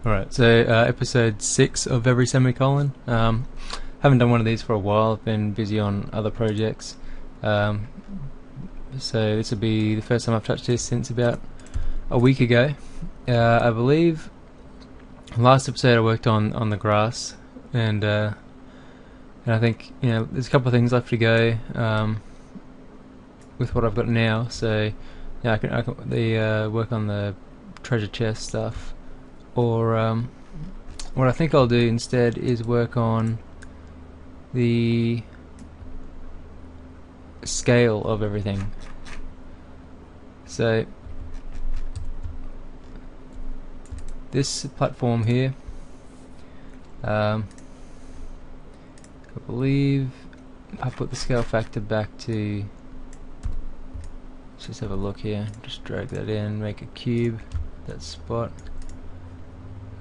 Alright, so episode 6 of Every Semicolon. Haven't done one of these for a while, I've been busy on other projects. So this will be the first time I've touched this since about a week ago. I believe last episode I worked on the grass, and I think there's a couple of things left to go with what I've got now. So I can work on the treasure chest stuff. Or what I think I'll do instead is work on the scale of everything. So this platform here, I believe I put the scale factor back to, let's just have a look here, just drag that in, make a cube, that spot.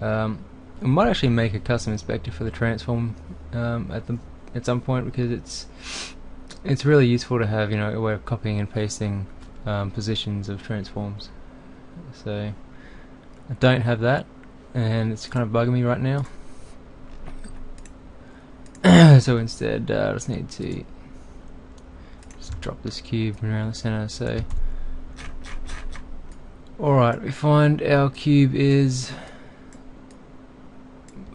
I might actually make a custom inspector for the transform at some point, because it's really useful to have a way of copying and pasting positions of transforms. So I don't have that, and it's kind of bugging me right now. So instead, I just need to just drop this cube around the center. So alright, we find our cube is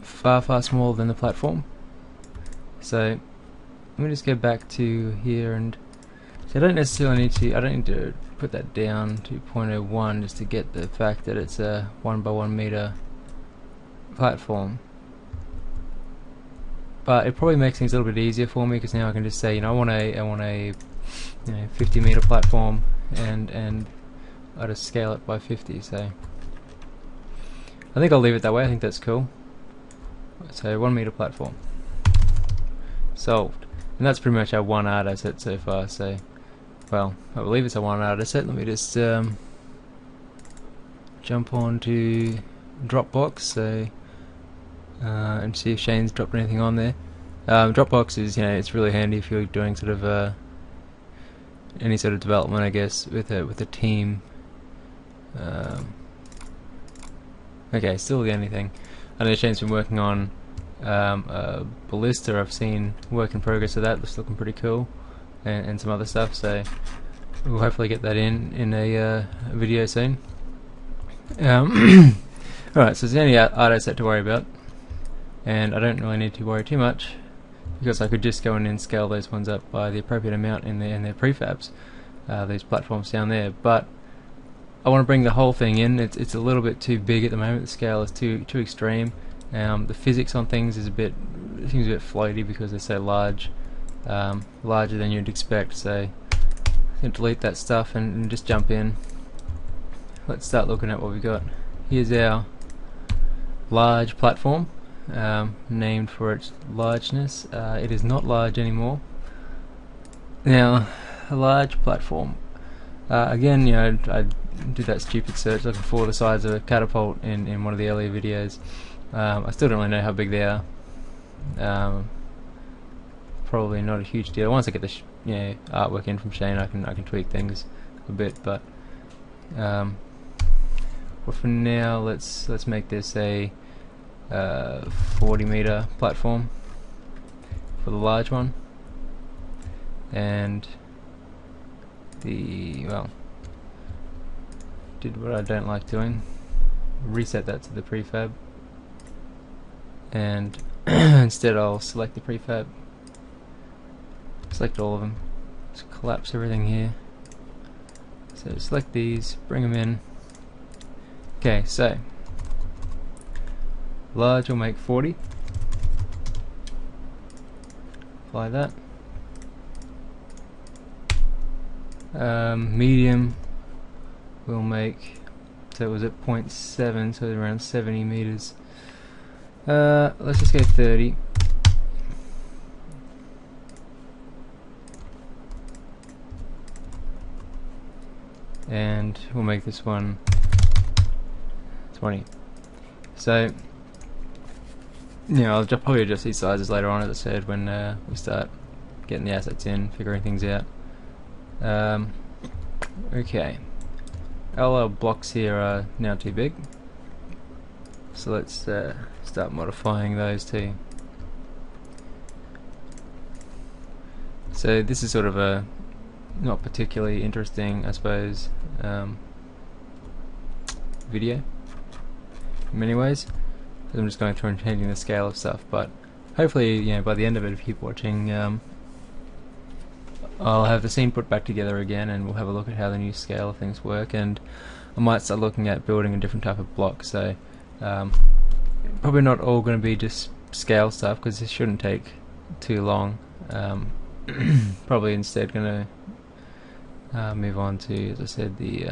far smaller than the platform. So let me just go back to here, and so I don't necessarily need to put that down to 0.01 just to get the fact that it's a 1 by 1 meter platform. But it probably makes things a little bit easier for me, because now I can just say I want a 50 meter platform, and I just scale it by 50. So I think I'll leave it that way. I think that's cool. So 1 meter platform solved, and that's pretty much our one art asset so far. So, well, I believe it's a one art asset. Let me just jump on to Dropbox, so and see if Shane's dropped anything on there. Dropbox is it's really handy if you're doing sort of any sort of development, I guess, with a team. Okay, still the only thing. I know Shane's been working on a ballista. I've seen work in progress of that. That's looking pretty cool, and some other stuff. So we'll hopefully get that in a video soon. Alright, so there's only art asset to worry about, and I don't really need to worry too much, because I could just go in and scale those ones up by the appropriate amount in their prefabs, these platforms down there. But I want to bring the whole thing in. It's a little bit too big at the moment. The scale is too extreme. The physics on things seems a bit floaty because they're so large, larger than you'd expect. So I can delete that stuff and just jump in. Let's start looking at what we've got. Here's our large platform, named for its largeness. It is not large anymore. Now, a large platform. Again, I did that stupid search looking for the size of a catapult in one of the earlier videos. I still don't really know how big they are. Probably not a huge deal. Once I get the artwork in from Shane, I can tweak things a bit. But for now, let's make this a 40 meter platform for the large one, and did what I don't like doing, reset that to the prefab, and instead I'll select the prefab, select all of them, just collapse everything here. So select these, bring them in. Okay, so large will make 40, apply that. Medium will make, so it was at 0.7, so around 70 meters. Let's just go 30. And we'll make this one 20. So I'll probably adjust these sizes later on, as I said, when we start getting the assets in, figuring things out. Okay, our blocks here are now too big, So let's start modifying those two. So this is sort of a not particularly interesting, I suppose, video in many ways. I'm just going through and changing the scale of stuff, but hopefully, you know, by the end of it, if you keep watching, I'll have the scene put back together again, and we'll have a look at how the new scale of things work, and I might start looking at building a different type of block. So probably not all going to be just scale stuff, because this shouldn't take too long. Probably instead going to move on to, as I said, the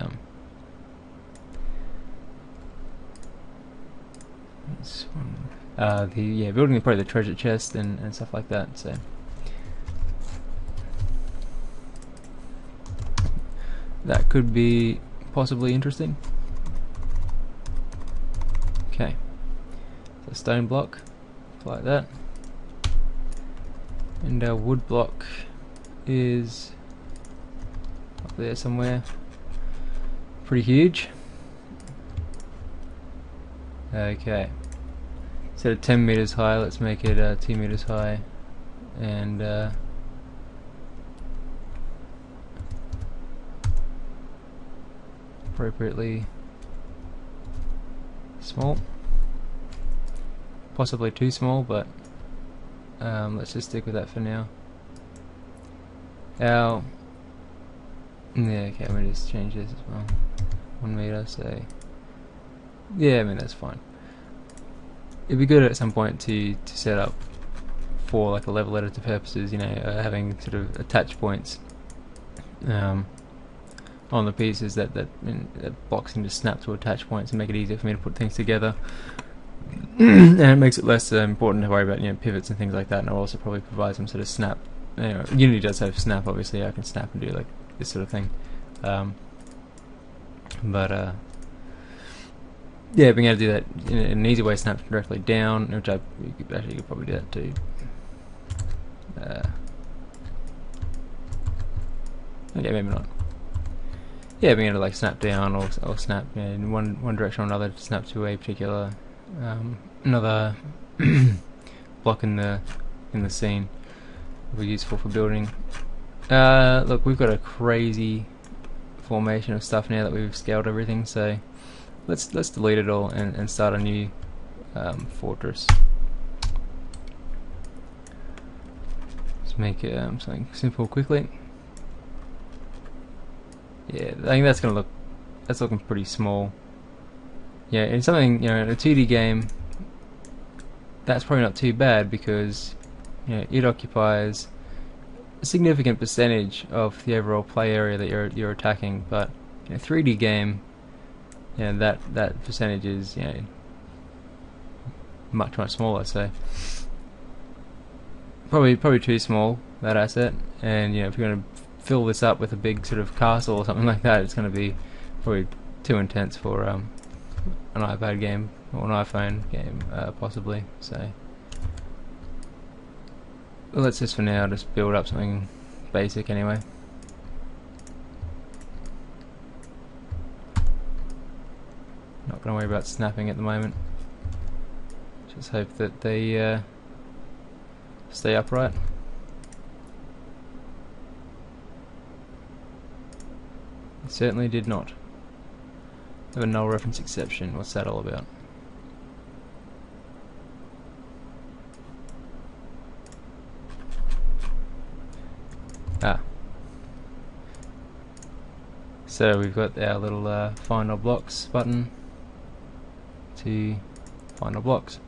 building probably the treasure chest and stuff like that. So that could be possibly interesting. Okay, so stone block like that, and our wood block is up there somewhere, pretty huge. Okay, instead of 10 meters high, let's make it 2 meters high, and appropriately small, possibly too small, but let's just stick with that for now. Yeah, okay, let me just change this as well. 1 meter, so yeah, I mean that's fine. It'd be good at some point to set up for like a level editor purposes, you know, having sort of attach points on the pieces that blocks can just snap to attach points and make it easier for me to put things together. And it makes it less important to worry about, you know, pivots and things like that. And I'll also probably provide some sort of snap. Anyway, Unity does have snap, obviously. I can snap and do like this sort of thing. Yeah, being able to do that in an easy way, snap directly down, which you could probably do that too. Okay, maybe not. Yeah, being able to like snap down or snap, you know, in one direction or another to snap to a particular another block in the scene will be useful for building. Look, we've got a crazy formation of stuff now that we've scaled everything, so let's delete it all and start a new fortress. Let's make something simple quickly. Yeah, I think that's looking pretty small. Yeah, in something, you know, in a 2D game, that's probably not too bad, because, you know, it occupies a significant percentage of the overall play area that you're attacking. But in a 3D game, you know, that percentage is, you know, much smaller. So probably too small, that asset. And you know, if you're going to fill this up with a big sort of castle or something like that, it's going to be probably too intense for an iPad game or an iPhone game, possibly. So let's just for now just build up something basic anyway. Not going to worry about snapping at the moment. Just hope that they stay upright. It certainly did not. Have a null reference exception. What's that all about? Ah. So we've got our little find all blocks button to find all blocks.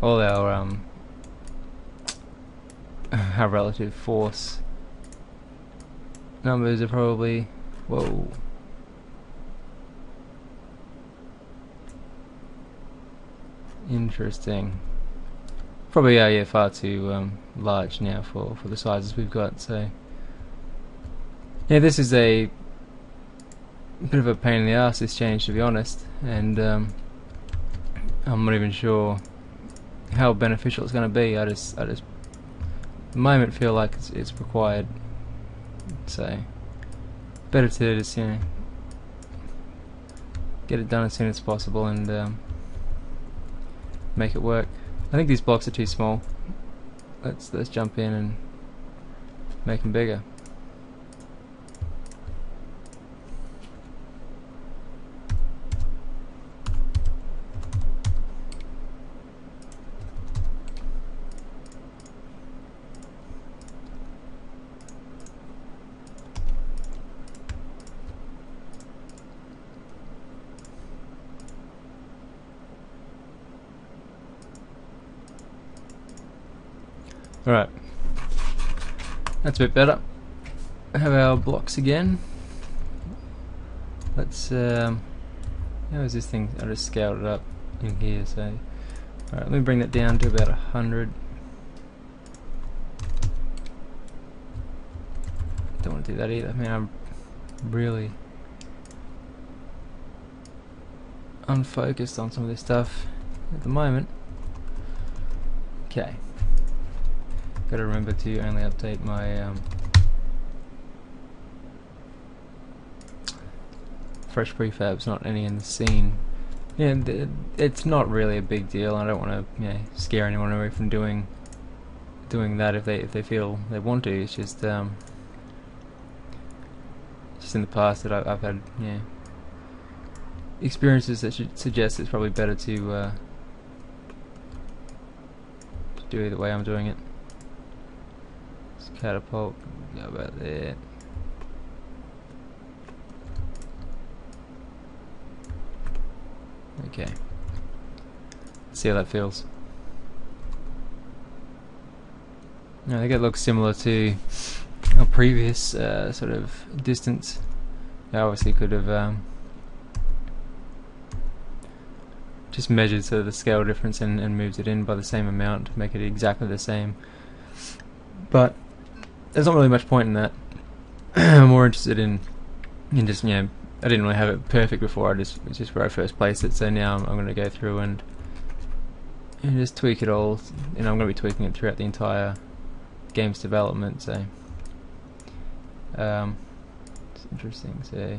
All our our relative force numbers are probably, whoa, interesting. Probably are, yeah, far too large now for the sizes we've got. So yeah, this is a bit of a pain in the ass, this change, to be honest, and I'm not even sure how beneficial it's going to be. I just at the moment feel like it's required. So better to just, you know, get it done as soon as possible and make it work. I think these blocks are too small. Let's jump in and make them bigger. Alright, that's a bit better. Have our blocks again. Let's, how is this thing? I just scaled it up in here, so. Alright, let me bring that down to about 100. Don't want to do that either. I mean, I'm really unfocused on some of this stuff at the moment. Okay. Got to remember to only update my fresh prefabs, not any in the scene. Yeah, it's not really a big deal. I don't want to scare anyone away from doing that if they feel they want to. It's just in the past that I've had experiences that should suggest it's probably better to do it the way I'm doing it. Catapult, go about there. Okay. Let's see how that feels. I think it looks similar to a previous sort of distance. I obviously could have just measured sort of the scale difference and moved it in by the same amount to make it exactly the same. But there's not really much point in that. I'm more interested in just, I didn't really have it perfect before. It's just where I first placed it. So now I'm going to go through and just tweak it all. And I'm going to be tweaking it throughout the entire game's development. So it's interesting. So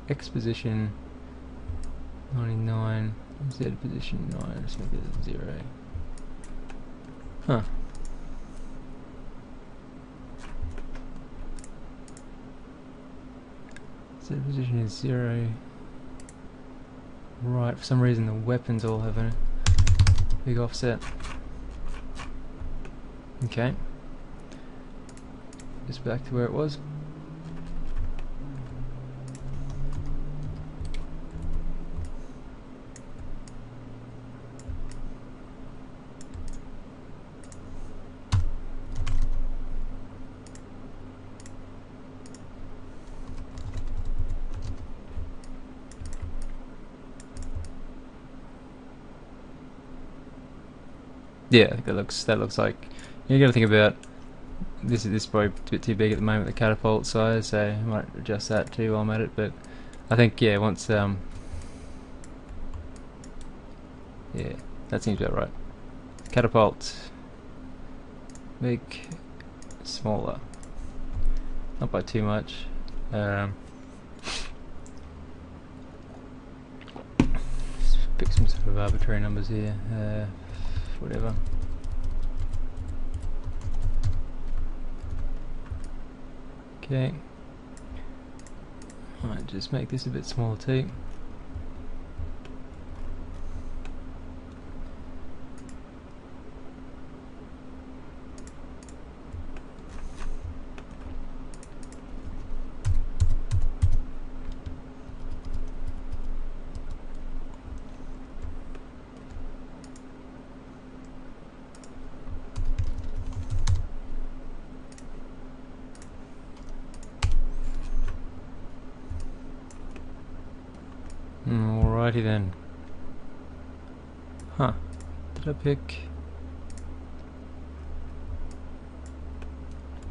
X position 99, Z position 9. Let's make it 0. Huh. So the position is 0. Right, for some reason the weapons all have a big offset. Okay. Just back to where it was. Yeah, I think that looks like, you got to think about this. Is probably a bit too big at the moment, the catapult size, so I might adjust that too while I'm at it. But I think once that seems about right. Catapult, make smaller, not by too much. Just pick some sort of arbitrary numbers here. Whatever. Okay. Might just make this a bit smaller too. Alrighty then. Huh. Did I pick...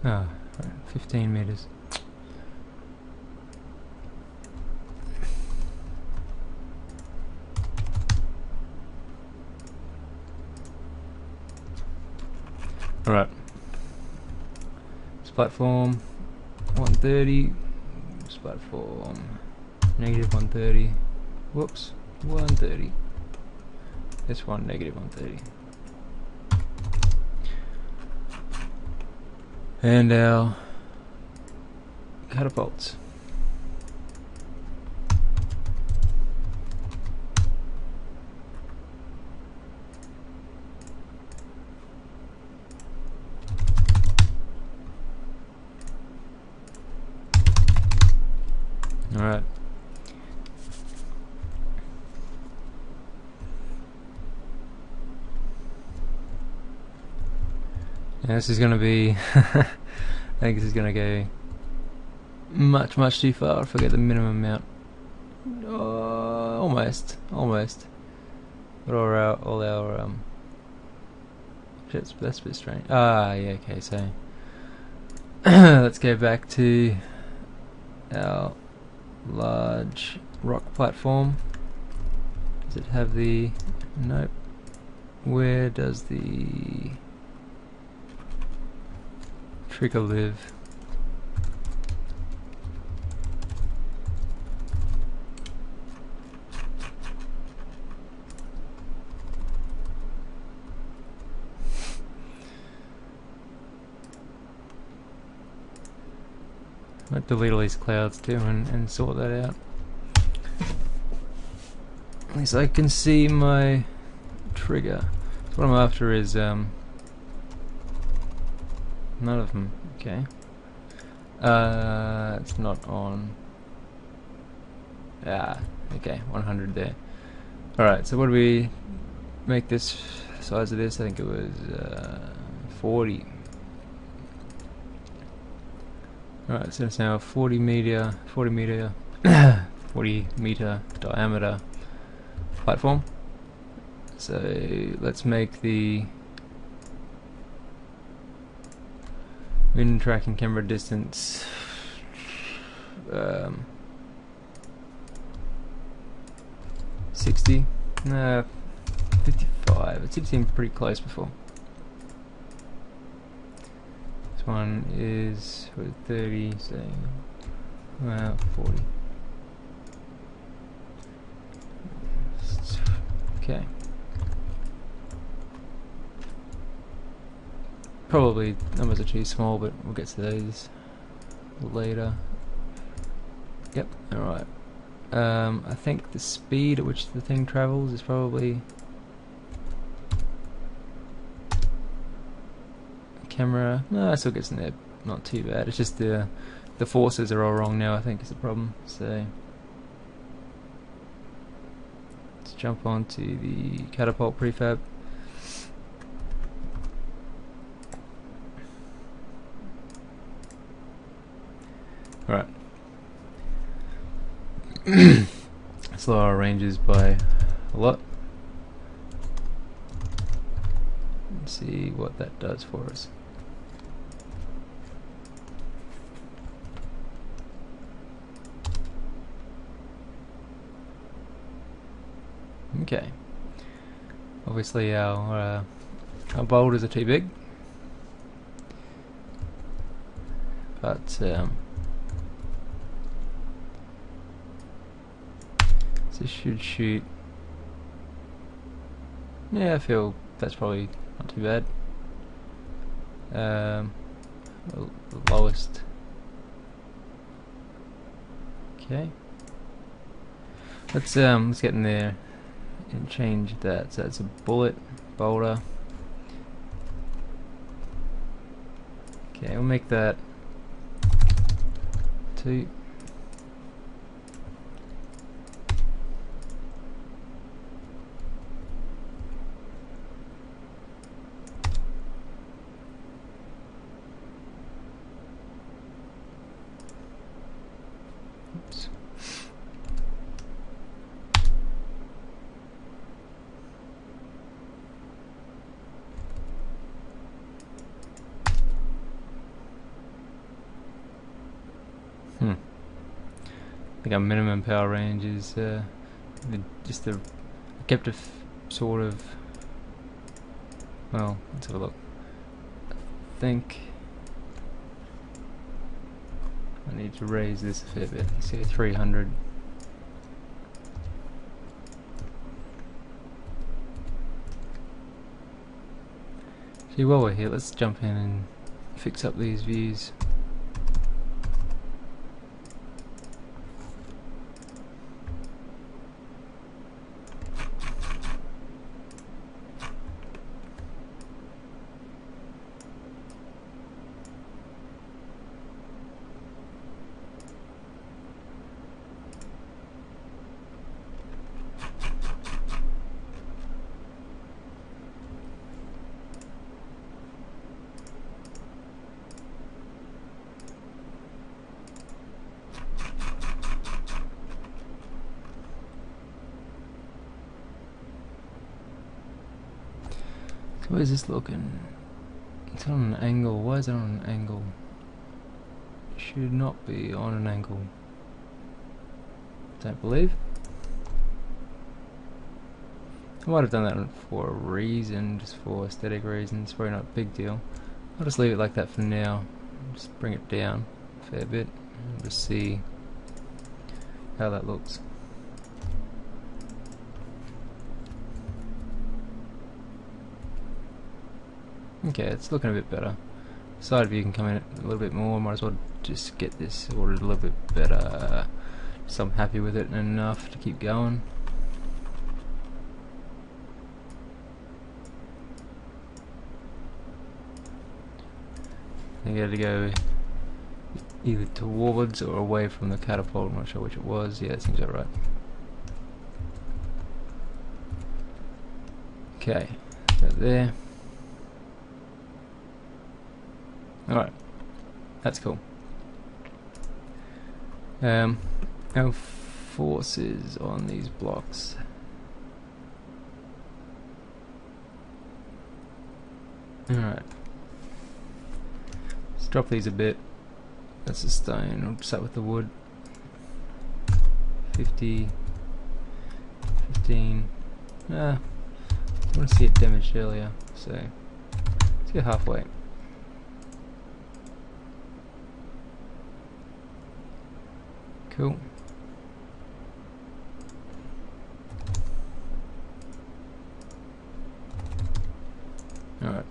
Ah, right, 15 meters. Alright. This platform 130. This platform, negative 130, whoops, 130, this one negative 130, and our catapults. Alright. Now this is going to be I think this is going to go much too far if I get the minimum amount. Almost. But all our shit's, that's a bit strange. Ah, yeah, okay, so let's go back to our large rock platform. Does it have the... nope. Where does the trigger live? Might delete all these clouds too and sort that out. At least I can see my trigger. So what I'm after is none of them. Okay. It's not on. Ah, okay, 100 there. Alright, so what do we make this size of this? I think it was 40. Alright, so it's now a 40 meter diameter platform. So let's make the wind tracking camera distance 60, no, 55. It seemed pretty close before. This one is 30, so 40. Okay. Probably numbers are too small, but we'll get to those later. Yep, alright. I think the speed at which the thing travels is probably camera. No, it still gets in there, not too bad. It's just the forces are all wrong now, I think, is the problem. So let's jump onto the catapult prefab. Alright. Let's lower our ranges by a lot. Let's see what that does for us. Okay. Obviously our boulders are too big, but this should shoot. Yeah, I feel that's probably not too bad. The lowest. Okay. Let's get in there and change that. So that's a bullet boulder. Okay, we'll make that 2. Oops. I think our minimum power range is kept a sort of, well, let's have a look. I think I need to raise this a fair bit. Let's go 300. See, while we're here, let's jump in and fix up these views. So where's this looking? It's on an angle. Why is it on an angle? It should not be on an angle. Don't believe. I might have done that for a reason, just for aesthetic reasons. Probably not a big deal. I'll just leave it like that for now. Just bring it down a fair bit and just see how that looks. Okay, it's looking a bit better. Side view can come in a little bit more. Might as well just get this ordered a little bit better. So I'm happy with it enough to keep going. I got to go either towards or away from the catapult. I'm not sure which it was. Yeah, it seems about right. Okay, go there. Alright, that's cool. Our forces on these blocks. Alright. Let's drop these a bit. That's the stone. We'll start with the wood. 50, 15. I want to see it damaged earlier, so let's go halfway. Cool. Alright.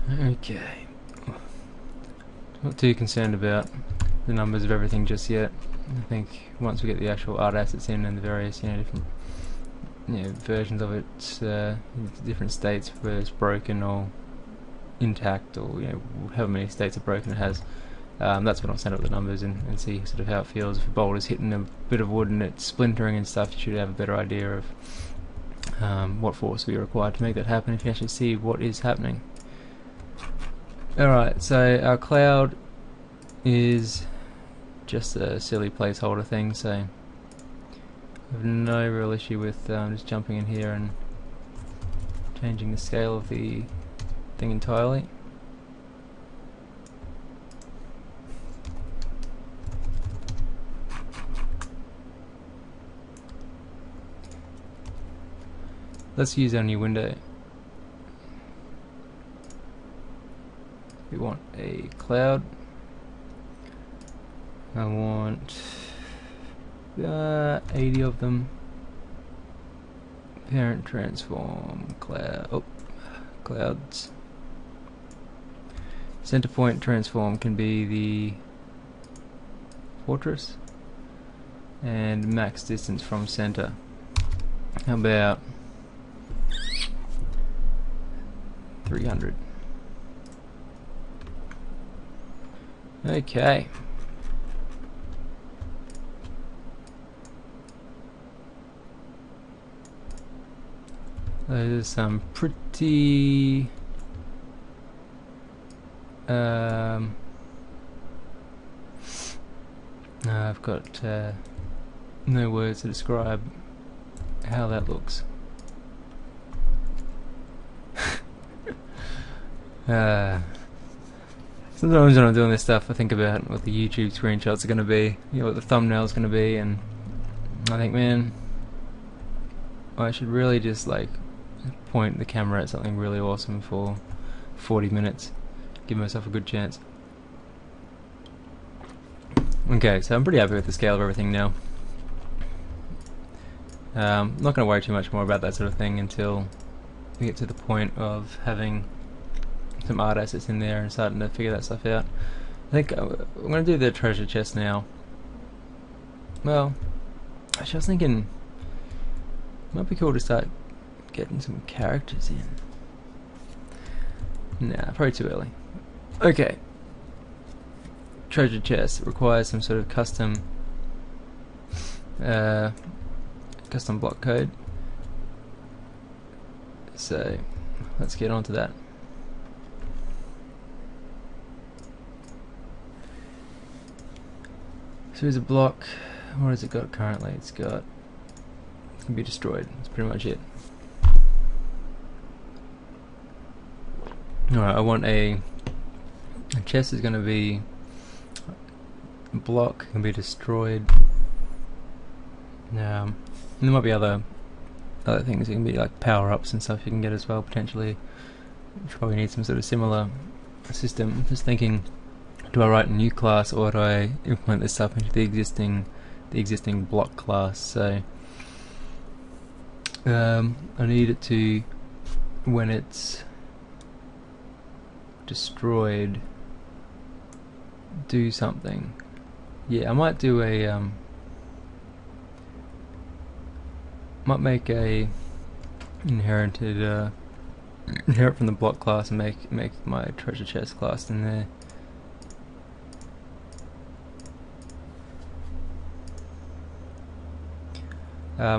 Okay. Not too concerned about the numbers of everything just yet. I think once we get the actual art assets in and the various different versions of it, different states where it's broken or intact, or however many states of broken it has, that's when I'll set up the numbers and see sort of how it feels. If a boulder's hitting a bit of wood and it's splintering and stuff, you should have a better idea of what force will be required to make that happen if you actually see what is happening. Alright, so our cloud is just a silly placeholder thing, so I have no real issue with just jumping in here and changing the scale of the thing entirely. Let's use our new window. We want a cloud. I want 80 of them. Parent transform cloud. Clouds. Center point transform can be the fortress, and max distance from center. How about 300? Okay. There's some pretty I've got no words to describe how that looks. Sometimes when I'm doing this stuff, I think about what the YouTube screenshots are going to be, what the thumbnail's going to be, and I think, man, I should really just like point the camera at something really awesome for 40 minutes, give myself a good chance. Okay, so I'm pretty happy with the scale of everything now. I'm not going to worry too much more about that sort of thing until we get to the point of having some art assets in there and starting to figure that stuff out. I think I'm going to do the treasure chest now. Well, actually I was thinking it might be cool to start getting some characters in. Nah, probably too early. Okay. Treasure chest requires some sort of custom block code. So let's get on to that. So here's a block. What has it got currently? It can be destroyed. That's pretty much it. Alright, I want a chest is going to be a block, can be destroyed. And there might be other things. It can be like power-ups and stuff you can get as well potentially. Which probably need some sort of similar system. I'm just thinking, do I write a new class or do I implement this stuff into the existing block class? So I need it to, when it's destroyed, do something. Yeah, I might do a might make a inherit from the block class and make my treasure chest class in there.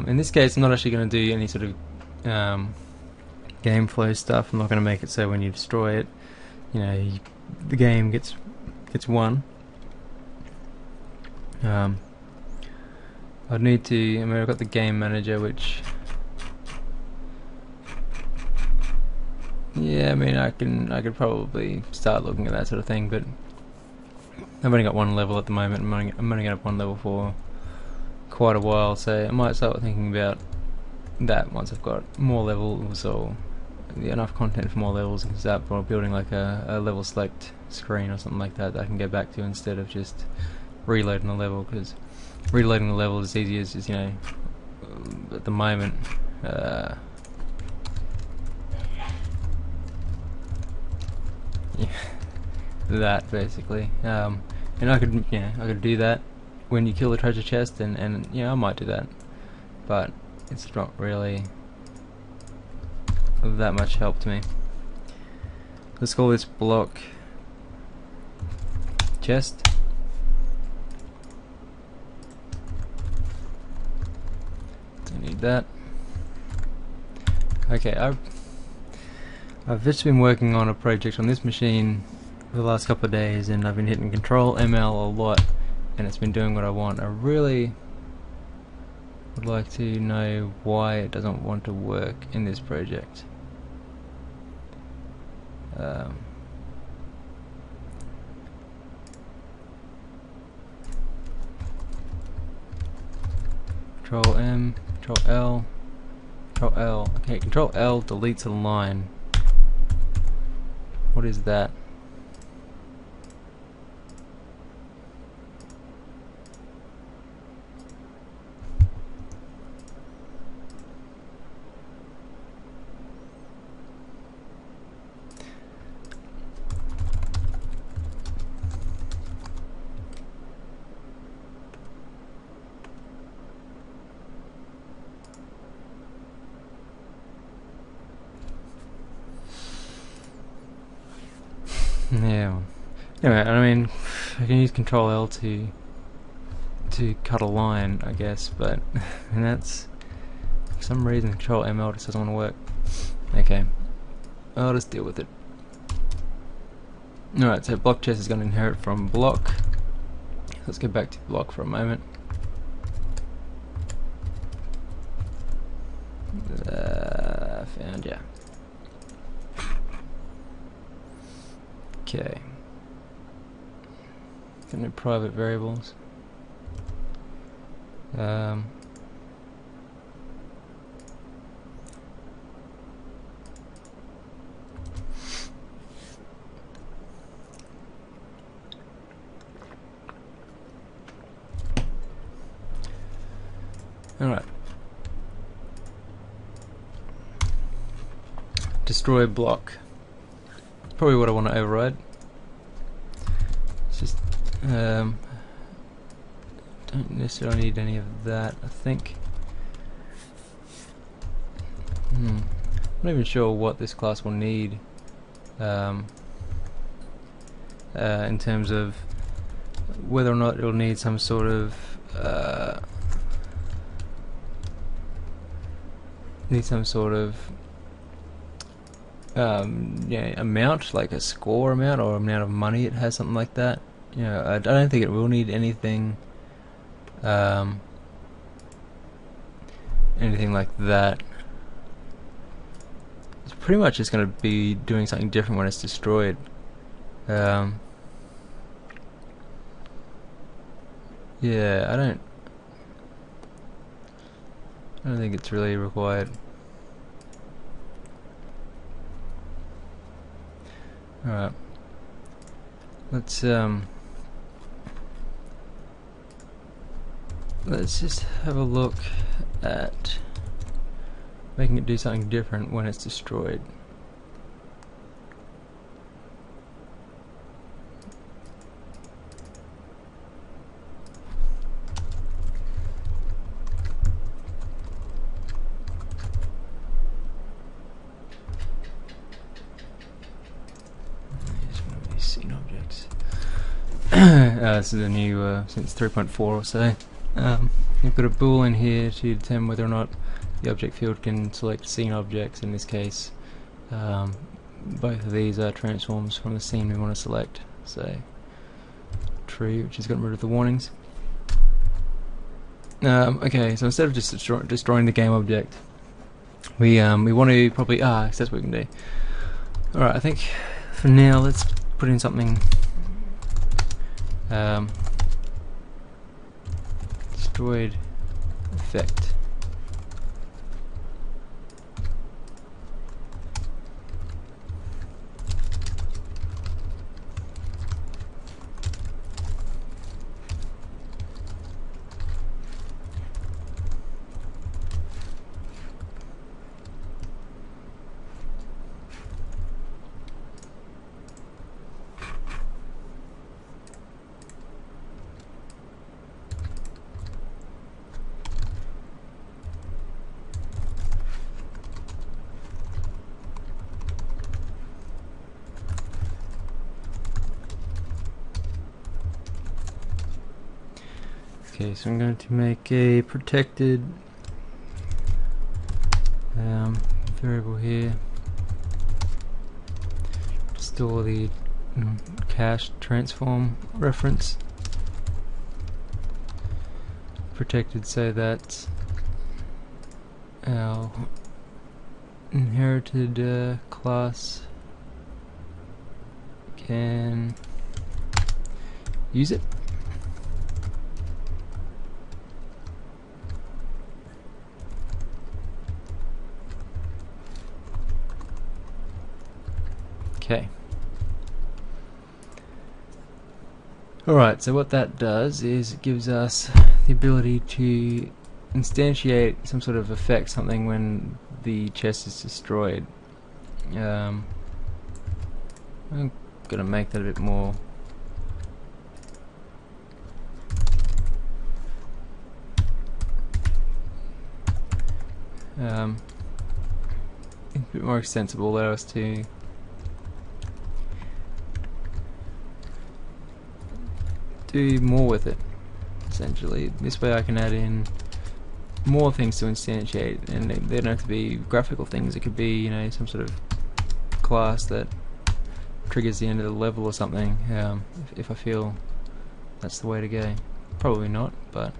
In this case, I'm not actually going to do any sort of game flow stuff. I'm not going to make it so when you destroy it, the game gets won. I'd need to. I mean, I've got the game manager, which, yeah, I mean, I could probably start looking at that sort of thing, but I've only got one level at the moment. I'm only going to have one level for quite a while, so I might start thinking about that once I've got more levels or enough content for more levels, and start building like a level select screen or something like that I can go back to instead of just reloading the level, because reloading the level is easy as at the moment. Yeah, that basically, and I could do that when you kill the treasure chest, and I might do that, but it's not really of that much help to me. Let's call this block chest. Don't need that. Okay, I've just been working on a project on this machine for the last couple of days, and I've been hitting Control ML a lot, and it's been doing what I want. I really would like to know why it doesn't want to work in this project. Control M, Control L, Control L. Okay, Control L deletes a line. What is that? Yeah. Anyway, I mean, I can use Control L to cut a line, I guess, but and that's, for some reason Control ML just doesn't want to work. Okay, I'll just deal with it. Alright, so block chest is going to inherit from block. Let's go back to block for a moment. Found ya. Okay. Got no private variables. Alright. Destroy block. Probably what I want to override. It's just don't necessarily need any of that, I think. I'm not even sure what this class will need in terms of whether or not it'll need some sort of amount, like a score amount or amount of money it has, something like that. You know, I don't think it will need anything anything like that. It's pretty much just going to be doing something different when it's destroyed. Yeah, I don't think it's really required. Alright. Let's just have a look at making it do something different when it's destroyed. Scene objects. This is a new since 3.4 or so. You've got a bool in here to determine whether or not the object field can select scene objects. In this case, both of these are transforms from the scene we want to select. So tree, which has gotten rid of the warnings. Okay, so instead of just destroying the game object, we want to probably that's what we can do. All right, I think for now let's put in something destroyed effect. Okay, so I'm going to make a protected variable here. Store the cached transform reference. Protected so that our inherited class can use it. Okay. Alright, so what that does is it gives us the ability to instantiate some sort of effect, something when the chest is destroyed. I'm gonna make that a bit more extensible, allow us to do more with it, essentially. This way I can add in more things to instantiate, and they don't have to be graphical things. It could be, you know, some sort of class that triggers the end of the level or something, if I feel that's the way to go. Probably not, but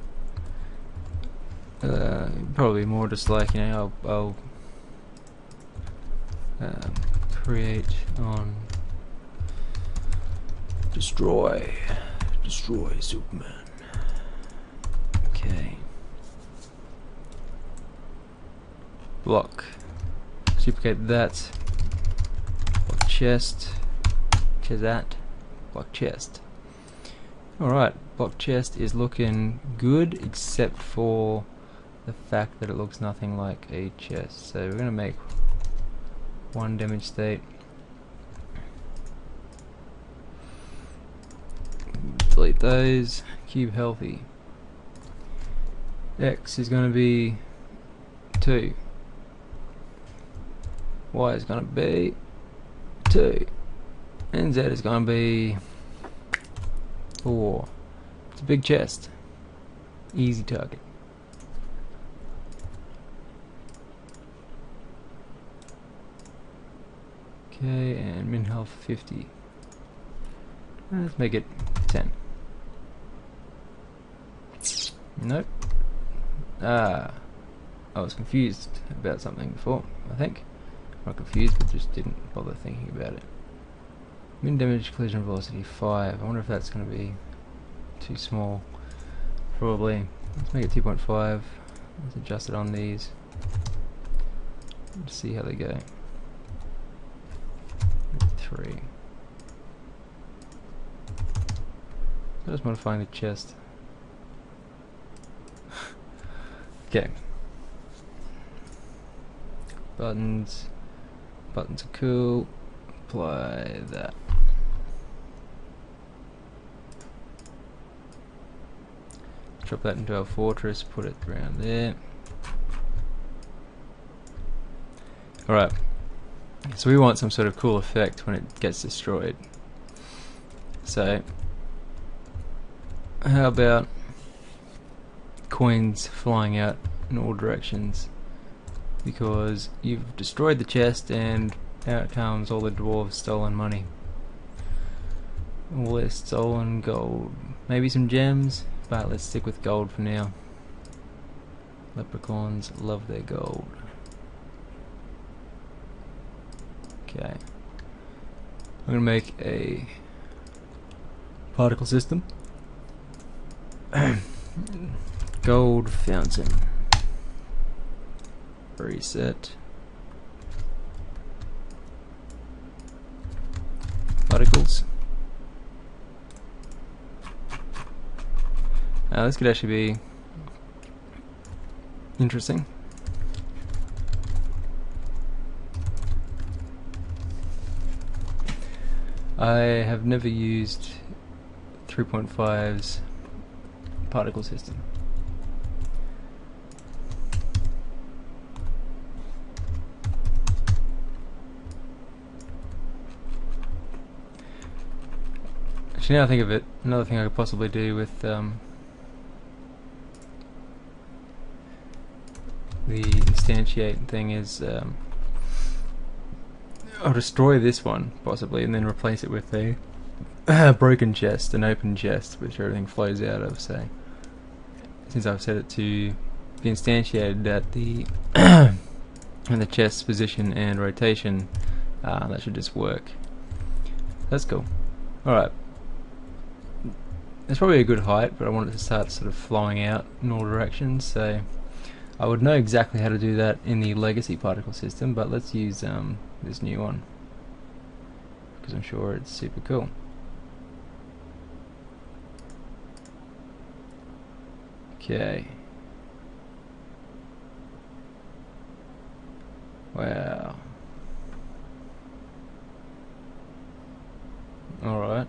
probably more just like, you know, I'll create on Destroy. Destroy Superman. Okay. Block. Duplicate that. Block chest. Chest. Block chest. Alright, block chest is looking good except for the fact that it looks nothing like a chest. So we're going to make one damage state. Delete those. Cube healthy. X is going to be 2. Y is going to be 2. And Z is going to be 4. It's a big chest. Easy target. Okay, and min health 50. Let's make it 10. Nope. I was confused about something before, I think. Not confused, but just didn't bother thinking about it. Min damage collision velocity 5. I wonder if that's going to be too small. Probably. Let's make it 2.5. Let's adjust it on these. Let's see how they go. 3. I'm just modifying the chest. Okay. Buttons. Buttons are cool. Apply that. Drop that into our fortress, put it around there. Alright. So we want some sort of cool effect when it gets destroyed. So how about coins flying out in all directions? Because you've destroyed the chest and out comes all the dwarves' stolen money. All their stolen gold. Maybe some gems, but let's stick with gold for now. Leprechauns love their gold. Okay. I'm gonna make a particle system. Gold fountain. Reset. Particles. This could actually be interesting. I have never used 3.5's particle system. Actually, now I think of it, another thing I could possibly do with the instantiate thing is I'll destroy this one possibly and then replace it with a broken chest, an open chest which everything flows out of. So since I've set it to be instantiated at the in the chest's position and rotation, that should just work. That's cool. Alright. It's probably a good height, but I want it to start sort of flowing out in all directions, so I would know exactly how to do that in the legacy particle system, but let's use this new one because I'm sure it's super cool. Okay. Wow. Alright.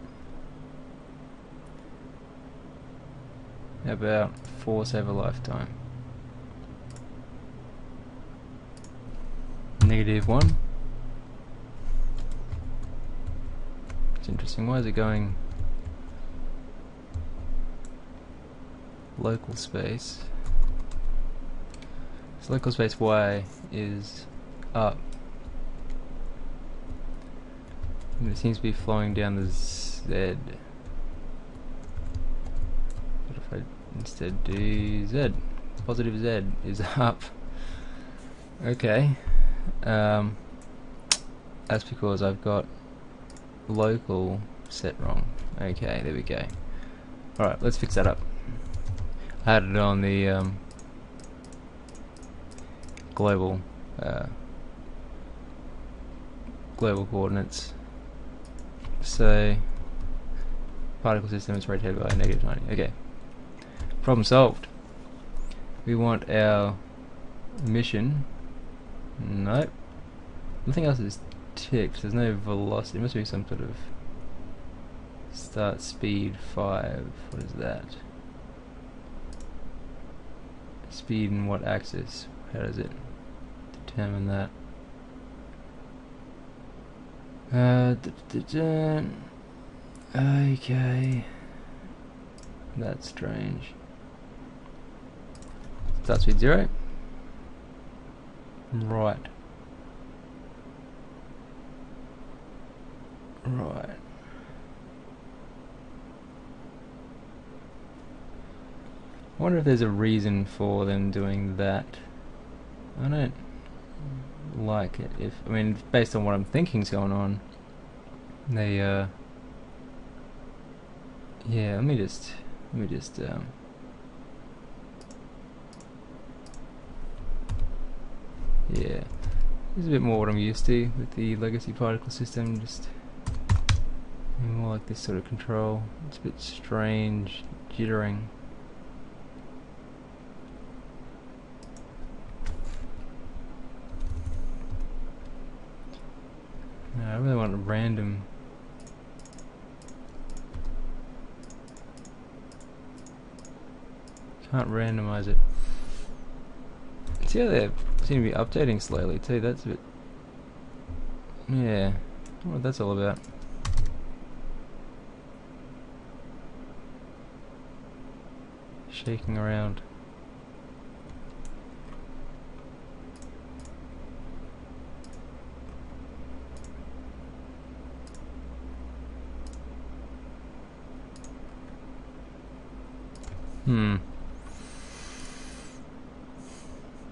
How about force over lifetime? -1. It's interesting. Why is it going local space? So local space Y is up. And it seems to be flowing down the Z. What if I instead do Z? Positive Z is up. Okay. That's because I've got local set wrong. Okay, there we go. Alright, let's fix that up. I had it on the global coordinates. So particle system is rotated by -90. Okay. Problem solved. We want our emission. Nope. Nothing else is ticked. There's no velocity. It must be some sort of start speed 5. What is that? Speed in what axis? How does it determine that? Okay. That's strange. Start speed 0. Right. Right. I wonder if there's a reason for them doing that. I don't like it. I mean, based on what I'm thinking's going on, they yeah. Let me just yeah. This is a bit more what I'm used to with the legacy particle system. Just more like this sort of control. It's a bit strange, jittering. No, I really want a random. Can't randomize it. See how they seem to be updating slowly too. That's a bit. Yeah, I wonder what that's all about. Shaking around.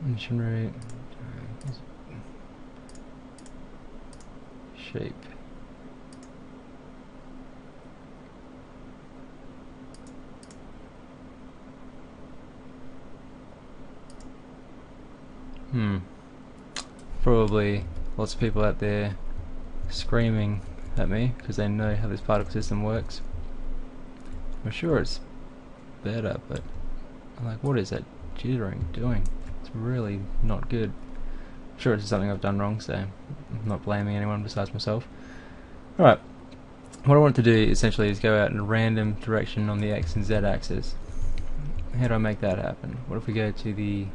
Emission rate. Shape. Probably lots of people out there screaming at me because they know how this particle system works. I'm sure it's better, but I'm like, what is that jittering doing? It's really not good. I'm sure it's something I've done wrong, so I'm not blaming anyone besides myself. Alright, what I want to do essentially is go out in a random direction on the X and Z axis. How do I make that happen? What if we go to the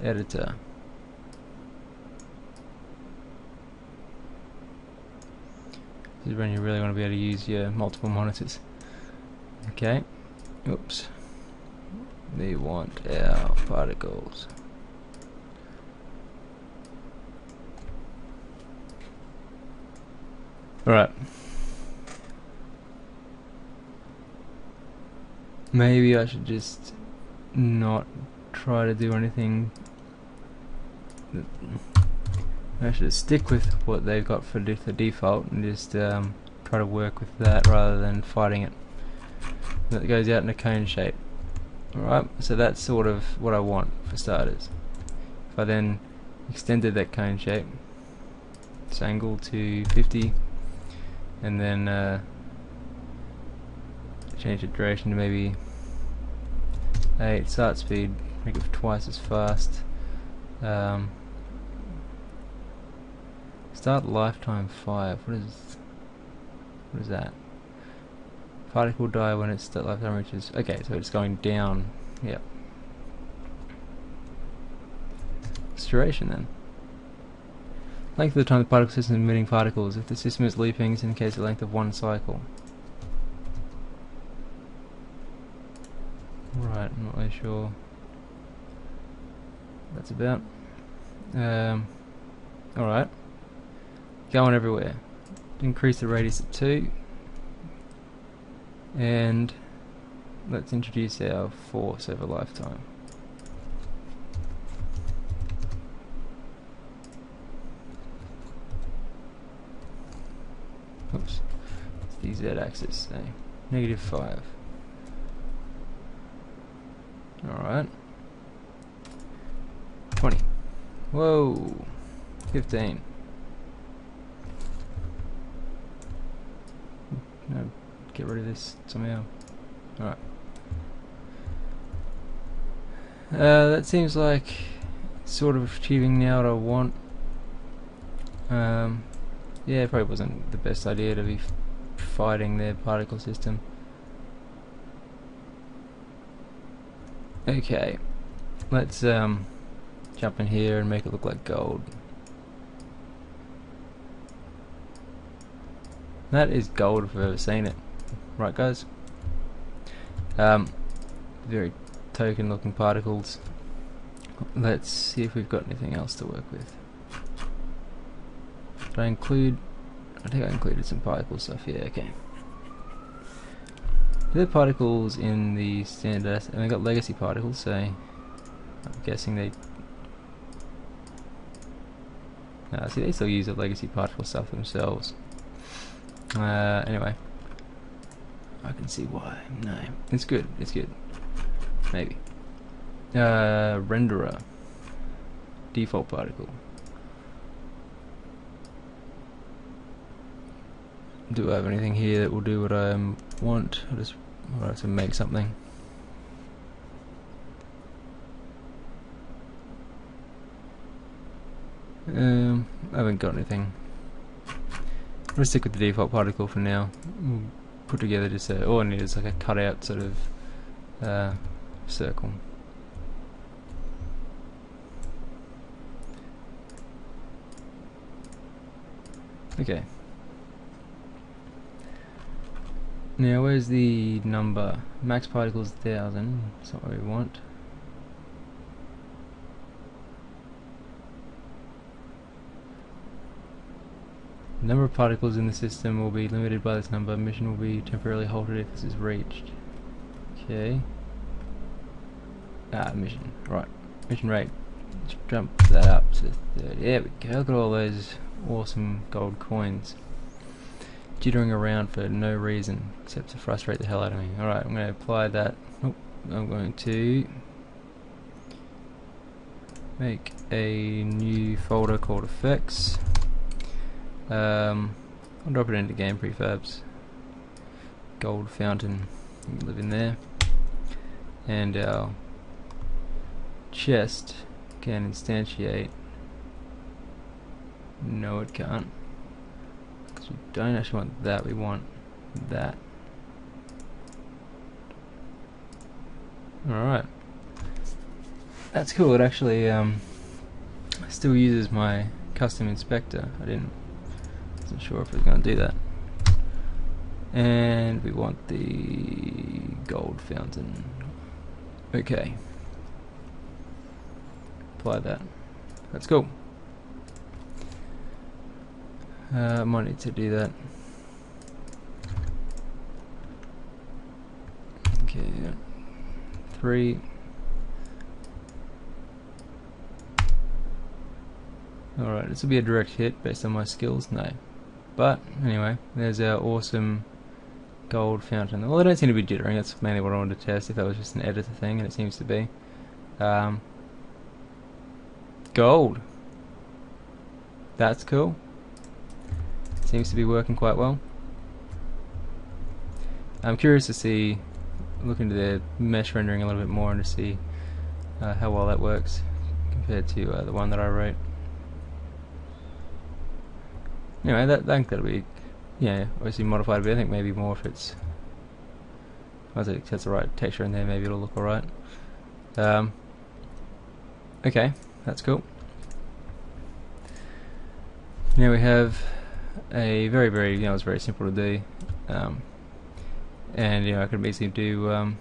editor? This is when you really want to be able to use your multiple monitors. Okay, oops. We want our particles. Alright. Maybe I should just not try to do anything. I should stick with what they've got for the default and just try to work with that rather than fighting it. That goes out in a cone shape. Alright, so that's sort of what I want for starters. If I then extended that cone shape, this angle to 50, and then change the duration to maybe 8, start speed, make it twice as fast. Start lifetime 5. What is that? Particle die when its lifetime reaches. Okay, so it's going down. Yep. What's duration then? Length of the time the particle system is emitting particles. If the system is looping, it's indicates the length of one cycle. Right, I'm not really sure what that's about. Alright. Going everywhere. Increase the radius to 2. And let's introduce our force over lifetime. Oops. It's the z-axis, so -5. Alright. 20. Whoa! 15. No, get rid of this somehow. Alright. That seems like sort of achieving now what I want. Yeah, it probably wasn't the best idea to be fighting their particle system. Okay, let's jump in here and make it look like gold. That is gold if I've ever seen it. Right, guys? Very token looking particles. Let's see if we've got anything else to work with. Did I include... I think I included some particle stuff. Yeah, okay. The particles in the standard, and I got legacy particles, so I'm guessing they... see, they still use the legacy particle stuff themselves. Anyway, I can see why. No, it's good. It's good. Maybe. Renderer. Default particle. Do I have anything here that will do what I want? I just want to make something. I haven't got anything. I'm gonna stick with the default particle for now. We'll put together just all I need is like a cutout sort of circle. Okay. Now where's the number? Max particles 1000. That's not what we want. The number of particles in the system will be limited by this number. Mission will be temporarily halted if this is reached. Okay. Mission. Right. Mission rate. Let's jump that up to 30. There we go. Look at all those awesome gold coins. Jittering around for no reason except to frustrate the hell out of me. Alright, I'm going to apply that. Oh, I'm going to make a new folder called effects. I'll drop it into game prefabs. Gold fountain, you can live in there. And our chest can instantiate. No, it can't. Because we don't actually want that, we want that. Alright. That's cool, it actually still uses my custom inspector. Wasn't sure if it was going to do that. And we want the gold fountain. Okay. Apply that. That's cool. I might need to do that. Okay, 3. Alright, this will be a direct hit based on my skills. No. But, anyway, there's our awesome gold fountain. Well, they don't seem to be jittering, that's mainly what I wanted to test, if that was just an editor thing, and it seems to be. Gold! That's cool. Seems to be working quite well. I'm curious to see, look into the mesh rendering a little bit more and to see how well that works compared to the one that I wrote. Anyway, I think that'll be, yeah, obviously modified a bit. I think maybe more if it's, once it gets the right texture in there, maybe it'll look alright. Okay, that's cool. Now we have a very, it's very simple to do, and I could basically do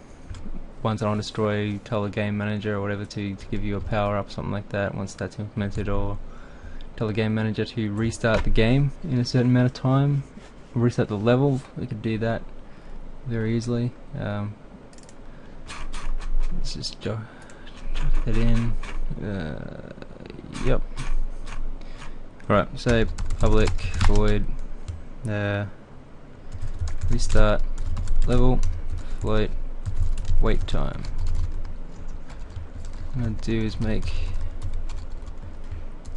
once I want to destroy, tell the game manager or whatever to give you a power up, something like that. Once that's implemented, or tell the game manager to restart the game in a certain amount of time, or restart the level. We could do that very easily. Let's just chuck that in. Yep. Right, so public void restart, level, float, wait time. What I'm going to do is make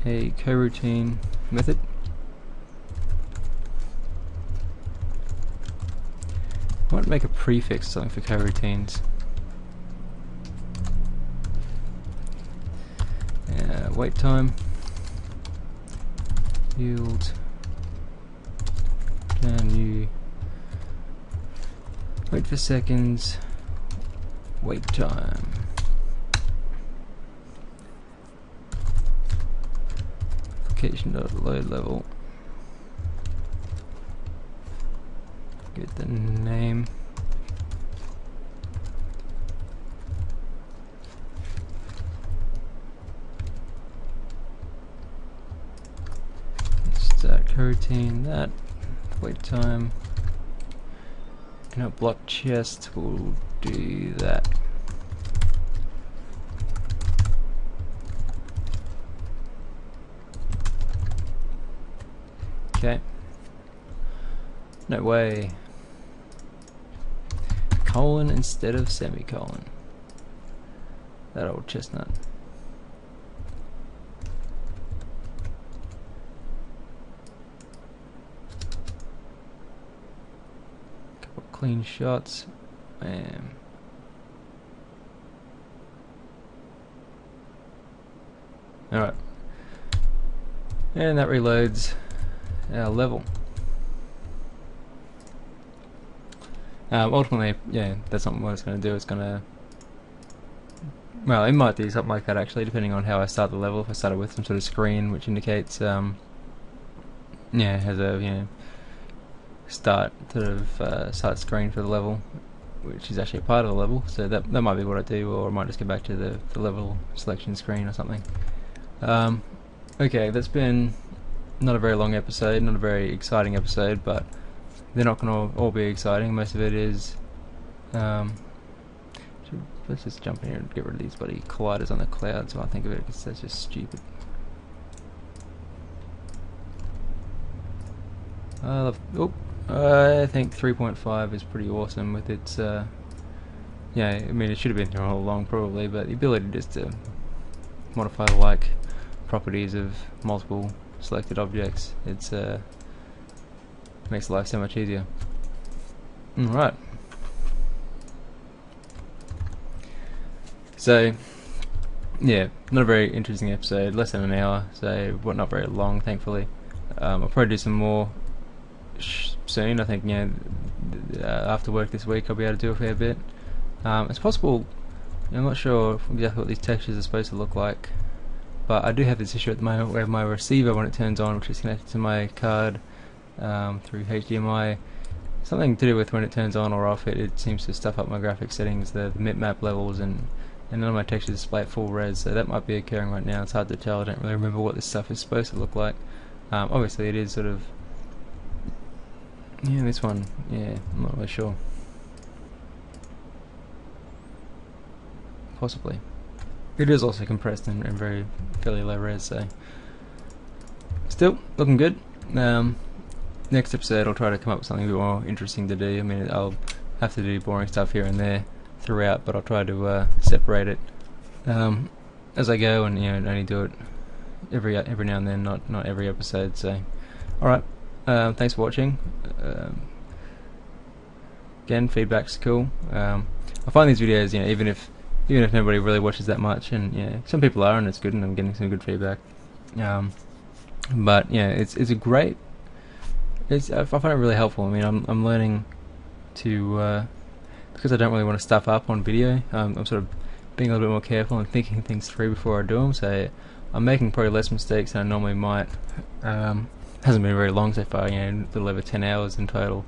a coroutine method. I want to make a prefix or something for coroutines. Wait time, yield, can you wait for seconds, wait time. Application.load level. Get the name. Start coroutine, that. Wait time. Cannot block chest, we'll do that. Okay. No way. Colon instead of semicolon. That old chestnut. Couple clean shots. Bam. Alright. And that reloads our level. Ultimately, yeah, that's not what it's going to do. It's going to, well, it might do something like that actually, depending on how I start the level. If I started with some sort of screen which indicates, yeah, has a, you know, start screen for the level, which is actually a part of the level. So that might be what I do, or I might just go back to the level selection screen or something. Okay, that's been not a very long episode, not a very exciting episode, but they're not going to all be exciting. Most of it is, let's just jump in here and get rid of these bloody colliders on the cloud, so I think of it, because that's just stupid. I think 3.5 is pretty awesome with its, yeah, I mean it should have been here all along probably, but the ability just to modify the like properties of multiple selected objects, it's makes life so much easier. Alright. So, yeah, not a very interesting episode, less than an hour, so not very long, thankfully. I'll probably do some more soon. I think, you know, after work this week I'll be able to do a fair bit. It's possible, I'm not sure exactly what these textures are supposed to look like, but I do have this issue at the moment where my receiver, when it turns on, which is connected to my card through HDMI, something to do with when it turns on or off, it seems to stuff up my graphics settings, the bitmap levels, and none of my textures display at full res, so that might be occurring right now. It's hard to tell, I don't really remember what this stuff is supposed to look like. Obviously it is sort of, yeah, this one, yeah, I'm not really sure. Possibly. It is also compressed and very fairly low res, so still looking good. Next episode I'll try to come up with something a bit more interesting to do. I mean, I'll have to do boring stuff here and there throughout, but I'll try to separate it as I go, and, you know, only do it every now and then, not every episode. So, all right, thanks for watching. Again, feedback's cool. I find these videos, you know, even if nobody really watches that much, and yeah, some people are, and it's good, and I'm getting some good feedback. But yeah, it's a great. I find it really helpful. I mean, I'm learning to because I don't really want to stuff up on video. I'm sort of being a little bit more careful and thinking things through before I do them. So I'm making probably less mistakes than I normally might. Hasn't been very long so far. You know, a little over 10 hours in total.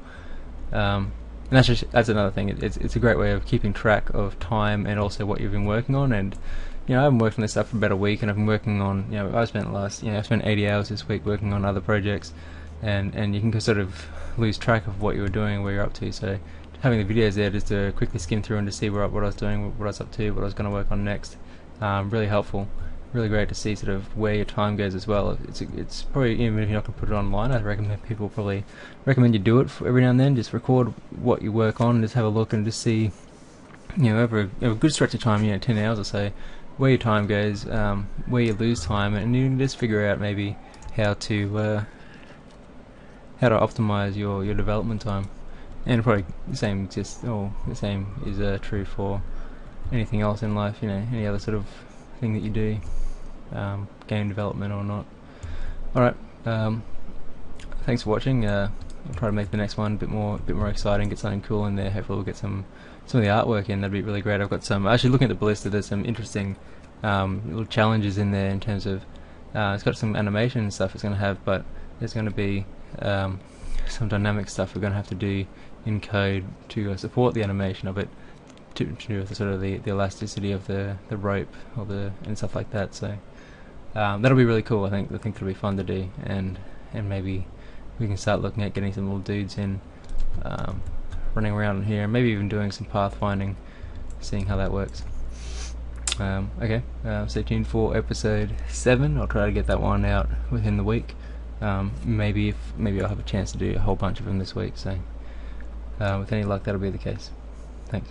And that's another thing. It's a great way of keeping track of time and also what you've been working on. And you know, I've been working on this stuff for about a week, and I've been working on, you know, I spent 80 hours this week working on other projects, and you can sort of lose track of what you were doing, where you're up to. So having the videos there just to quickly skim through and to see what I was doing, what I was up to, what I was going to work on next, really helpful. really great to see sort of where your time goes as well. It's probably, even if you're not going to put it online, I'd recommend people probably recommend you do it every now and then. Just record what you work on, and just have a look and just see, over a good stretch of time, 10 hours or so, where your time goes, where you lose time, and you can just figure out maybe how to optimize your development time. And probably the same is true for anything else in life. Any other sort of thing that you do, game development or not. Alright, thanks for watching. I'll try to make the next one a bit more exciting, get something cool in there. Hopefully we'll get some of the artwork in. That'd be really great. I've got some, actually looking at the ballista, there's some interesting little challenges in there in terms of, it's got some animation and stuff it's going to have, but there's going to be some dynamic stuff we're going to have to do in code to support the animation of it, to do with the sort of the elasticity of the rope and stuff like that. So that'll be really cool. I think it'll be fun to do, and maybe we can start looking at getting some little dudes in, running around in here, and maybe even doing some pathfinding, seeing how that works. Okay, stay tuned for episode 7. I'll try to get that one out within the week. Maybe I'll have a chance to do a whole bunch of them this week. So with any luck, that'll be the case. Thanks.